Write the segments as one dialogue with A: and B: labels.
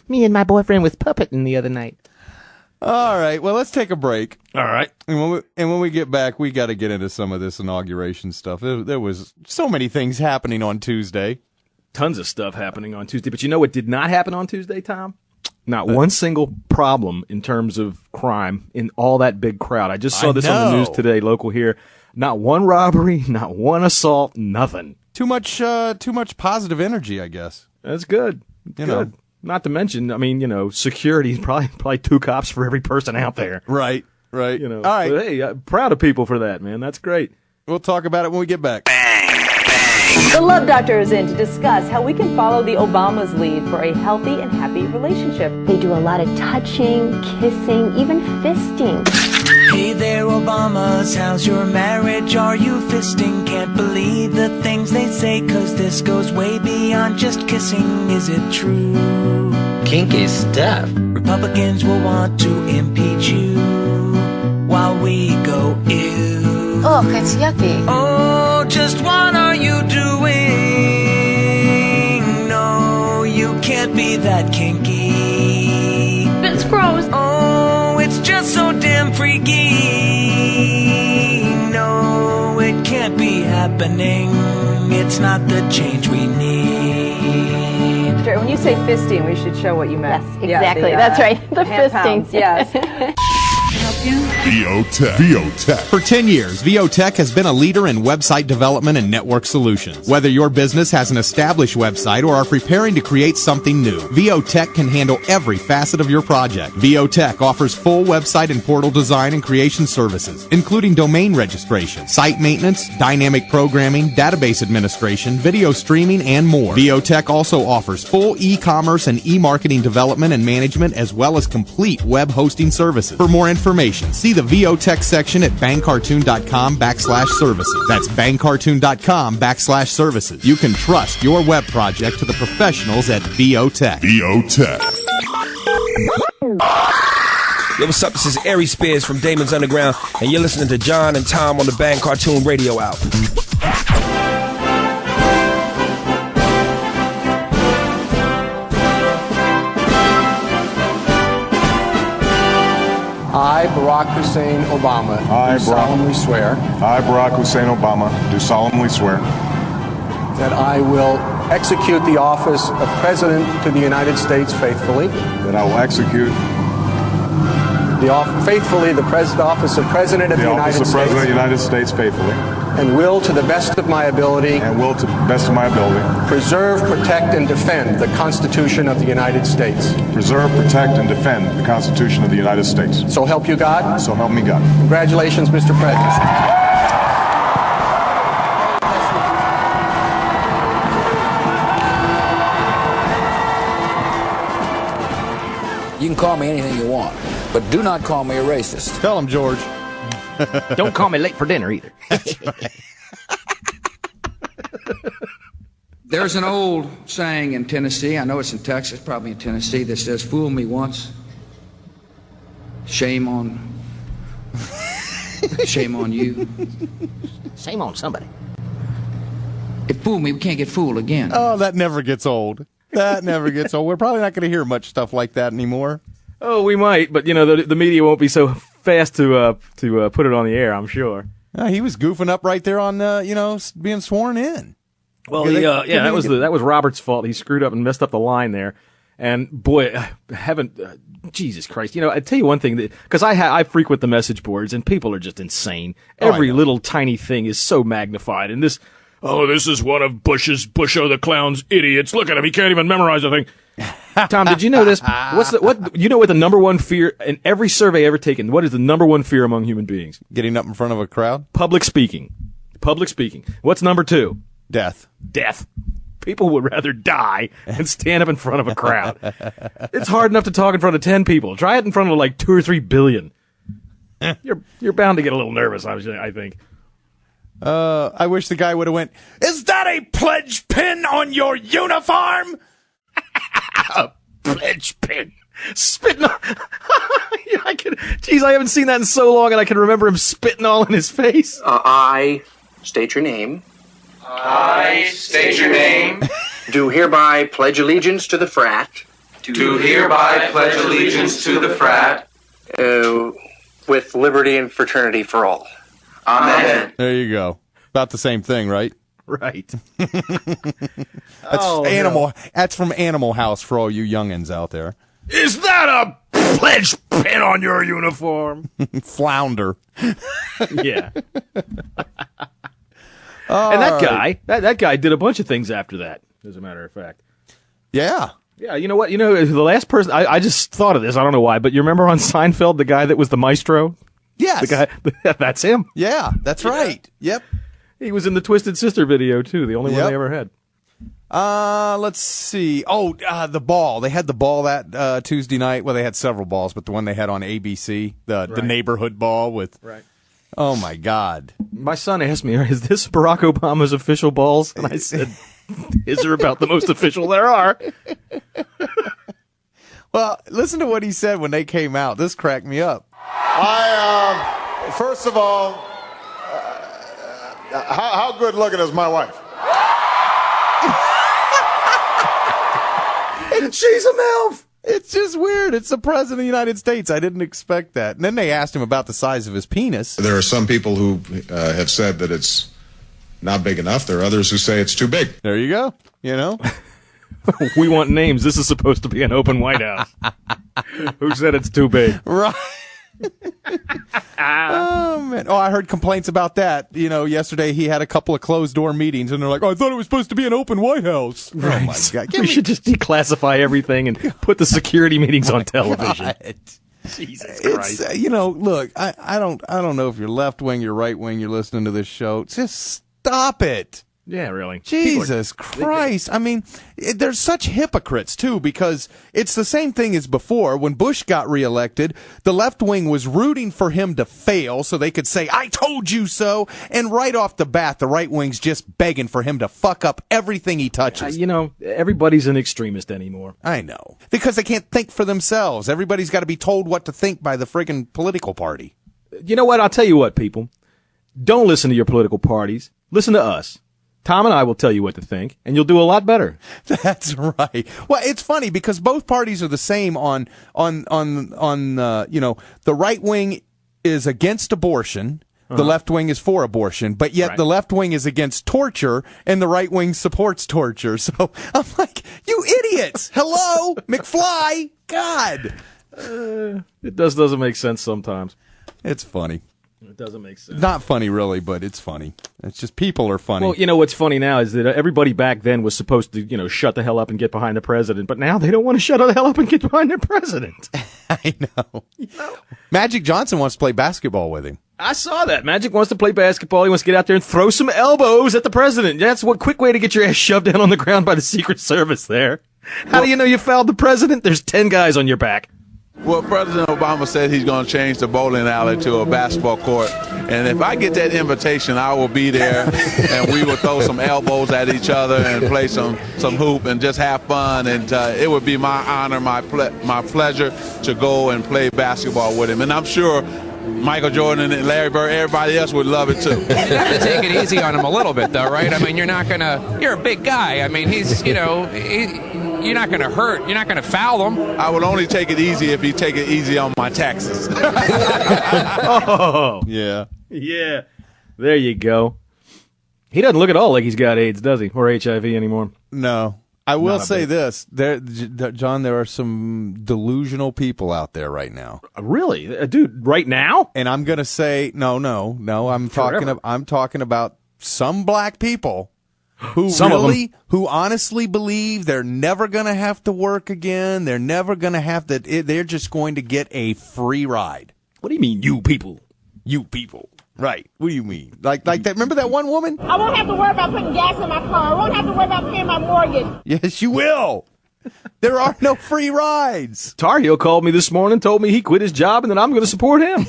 A: Me and my boyfriend was puppeting the other night.
B: All right, well, let's take a break.
C: All right.
B: And when we get back, we got to get into some of this inauguration stuff. There was so many things happening on Tuesday.
C: Tons of stuff happening on Tuesday. But you know what did not happen on Tuesday, Tom? Not one single problem in terms of crime in all that big crowd. I just saw this on the news today, local here. Not one robbery, not one assault, nothing.
B: Too much positive energy, I guess.
C: That's good. Good. Not to mention, I mean, security is probably 2 cops for every person out there.
B: Right. All right.
C: But, hey, proud of people for that, man. That's great.
B: We'll talk about it when we get back.
D: The Love Doctor is in to discuss how we can follow the Obamas' lead for a healthy and happy relationship.
E: They do a lot of touching, kissing, even fisting.
F: Hey there, Obamas, how's your marriage? Are you fisting? Can't believe the things they say, 'cause this goes way beyond just kissing. Is it true?
G: Kinky stuff.
F: Republicans will want to impeach you while we go ew.
E: Ugh, it's yucky.
F: Oh, just what are you doing? No, you can't be that kinky.
E: It's gross.
F: Oh, it's just so damn freaky. No, it can't be happening. It's not the change we need.
D: When you say fisting, we should show what you meant.
E: Yes, exactly. That's right. The fisting.
D: Yes.
H: VOTech. For 10 years, VOTech has been a leader in website development and network solutions. Whether your business has an established website or are preparing to create something new, VOTech can handle every facet of your project. VOTech offers full website and portal design and creation services, including domain registration, site maintenance, dynamic programming, database administration, video streaming, and more. VOTech also offers full e-commerce and e-marketing development and management, as well as complete web hosting services. For more information, see the VOTech section at bangcartoon.com/services. That's bangcartoon.com/services. You can trust your web project to the professionals at VOTech.
I: VOTech.
J: Yo, what's up? This is Ari Spears from Damon's Underground, and you're listening to John and Tom on the Bang Cartoon Radio Hour.
K: I, Barack Hussein Obama, do solemnly swear.
L: I, Barack Hussein Obama, do solemnly swear.
K: That I will execute the office of President to the United States faithfully.
L: That I will execute
K: faithfully the office of President of the United States.
L: The office of President of the United States faithfully.
K: And will, to the best of my ability.
L: And will, to the best of my ability.
K: Preserve, protect, and defend the Constitution of the United States.
L: Preserve, protect, and defend the Constitution of the United States.
K: So help you God.
L: So help me God.
K: Congratulations, Mr. President.
M: You can call me anything you want, but do not call me a racist.
B: Tell him, George.
A: Don't call me late for dinner either.
B: That's right.
M: There's an old saying in Tennessee, I know it's in Texas, probably in Tennessee, that says, fool me once, shame on you.
A: Shame on somebody.
M: It fooled me, we can't get fooled again.
B: Oh, that never gets old. That never gets old. We're probably not going to hear much stuff like that anymore.
C: Oh, we might, but the media won't be so fast to put it on the air, I'm sure.
B: He was goofing up right there on being sworn in.
C: Well, that was Robert's fault. He screwed up and messed up the line there. And boy, Jesus Christ! I tell you one thing, because I frequent the message boards and people are just insane. Every little tiny thing is so magnified, and this. Oh, this is one of Busho the Clown's idiots. Look at him; he can't even memorize a thing. Tom, did you know this? What the number one fear in every survey ever taken? What is the number one fear among human beings?
B: Getting up in front of a crowd.
C: Public speaking. What's number 2?
B: Death.
C: People would rather die than stand up in front of a crowd. It's hard enough to talk in front of 10 people. Try it in front of like 2 or 3 billion. You're bound to get a little nervous, I think.
B: I wish the guy would have went, "Is that a pledge pin on your uniform?"
C: A pledge pin. Spitting on. I haven't seen that in so long, and I can remember him spitting all in his face.
N: I state your name.
O: I state your name.
N: Do hereby pledge allegiance to the frat do hereby pledge allegiance to the frat with liberty and fraternity for all. Amen.
B: There you go. About the same thing, right?
C: Right.
B: That's from Animal House for all you youngins out there.
C: Is that a pledge pin on your uniform?
B: Flounder.
C: Yeah. And that guy, that guy did a bunch of things after that, as a matter of fact.
B: Yeah.
C: Yeah, you know what? You know, the last person, I just thought of this, I don't know why, but you remember on Seinfeld, the guy that was the maestro?
B: Yes.
C: The guy, that's him.
B: Yeah, that's right. Yep.
C: He was in the Twisted Sister video, too, the only one they ever had.
B: Let's see. The ball. They had the ball that Tuesday night. Well, they had several balls, but the one they had on ABC, the neighborhood ball with.
C: Right.
B: Oh my God.
C: My son asked me, "Is this Barack Obama's official balls?" And I said, "His are about the most official there are."
B: Well, listen to what he said when they came out. This cracked me up.
L: First of all, how good looking is my wife?
B: She's a MILF. It's just weird. It's the president of the United States. I didn't expect that. And then they asked him about the size of his penis.
I: There are some people who have said that it's not big enough. There are others who say it's too big.
B: There you go. You know?
C: We want names. This is supposed to be an open White House. Who said it's too big?
B: Right. Oh, man. I heard complaints about that. You know, yesterday he had a couple of closed-door meetings, and they're like, I thought it was supposed to be an open White House.
C: Right.
B: Oh, my God.
C: We should just declassify everything and put the security meetings on television.
B: God.
C: Jesus Christ.
B: Look, I don't know if you're left-wing, you're right-wing, you're listening to this show. Just stop it.
C: Yeah, really.
B: Jesus Christ. I mean, there's such hypocrites, too, because it's the same thing as before. When Bush got reelected, the left wing was rooting for him to fail so they could say, I told you so. And right off the bat, the right wing's just begging for him to fuck up everything he touches.
C: Everybody's an extremist anymore.
B: I know. Because they can't think for themselves. Everybody's got to be told what to think by the friggin' political party.
C: You know what? I'll tell you what, people. Don't listen to your political parties. Listen to us. Tom and I will tell you what to think, and you'll do a lot better.
B: That's right. Well, it's funny because both parties are the same on the right wing is against abortion, the left wing is for abortion, but yet the left wing is against torture, and the right wing supports torture. So I'm like, you idiots! Hello, McFly! God,
C: it doesn't make sense sometimes.
B: It's funny.
C: It doesn't make sense.
B: Not funny, really, but it's funny. It's just people are funny.
C: Well, you know what's funny now is that everybody back then was supposed to, shut the hell up and get behind the president, but now they don't want to shut the hell up and get behind their president.
B: I know. Magic Johnson wants to play basketball with him.
C: I saw that. Magic wants to play basketball. He wants to get out there and throw some elbows at the president. That's one quick way to get your ass shoved down on the ground by the Secret Service there. How do you know you fouled the president? There's 10 guys on your back.
O: Well, President Obama said he's going to change the bowling alley to a basketball court. And if I get that invitation, I will be there, and we will throw some elbows at each other and play some hoop and just have fun. And it would be my honor, my pleasure to go and play basketball with him. And I'm sure Michael Jordan and Larry Bird, everybody else would love it, too.
P: You have to take it easy on him a little bit, though, right? I mean, you're a big guy. I mean, you're not going to hurt. You're not going to foul him.
O: I would only take it easy if he take it easy on my taxes.
C: Oh.
B: Yeah.
C: Yeah. There you go. He doesn't look at all like he's got AIDS, does he? Or HIV anymore.
B: No. I will say this. John, there are some delusional people out there right now.
C: Really? Dude, right now?
B: And I'm going to say, no. I'm talking about some black people who honestly believe they're never going to have to work again. They're never going to have to. They're just going to get a free ride.
C: What do you mean, you people?
B: You people. Right. What do you mean? Like that? Remember that one woman?
Q: I won't have to worry about putting gas in my car. I won't have to worry about paying my mortgage.
B: Yes, you will. There are no free rides.
C: Tarheel called me this morning, told me he quit his job, and that I'm going to support him.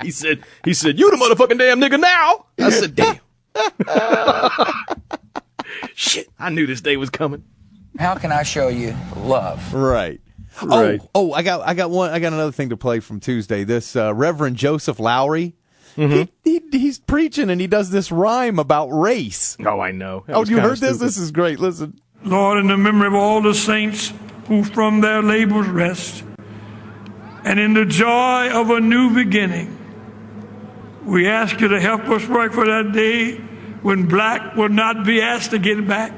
C: He said, you the motherfucking damn nigga now. I said, damn. Shit, I knew this day was coming.
P: How can I show you love?
B: Right.
C: Right.
B: Oh, I got another thing to play from Tuesday. This Reverend Joseph Lowry, he's preaching and he does this rhyme about race.
C: Oh, I know.
B: You heard this? This is great. Listen.
R: Lord, in the memory of all the saints who from their labors rest, and in the joy of a new beginning, we ask you to help us work for that day when black will not be asked to get back,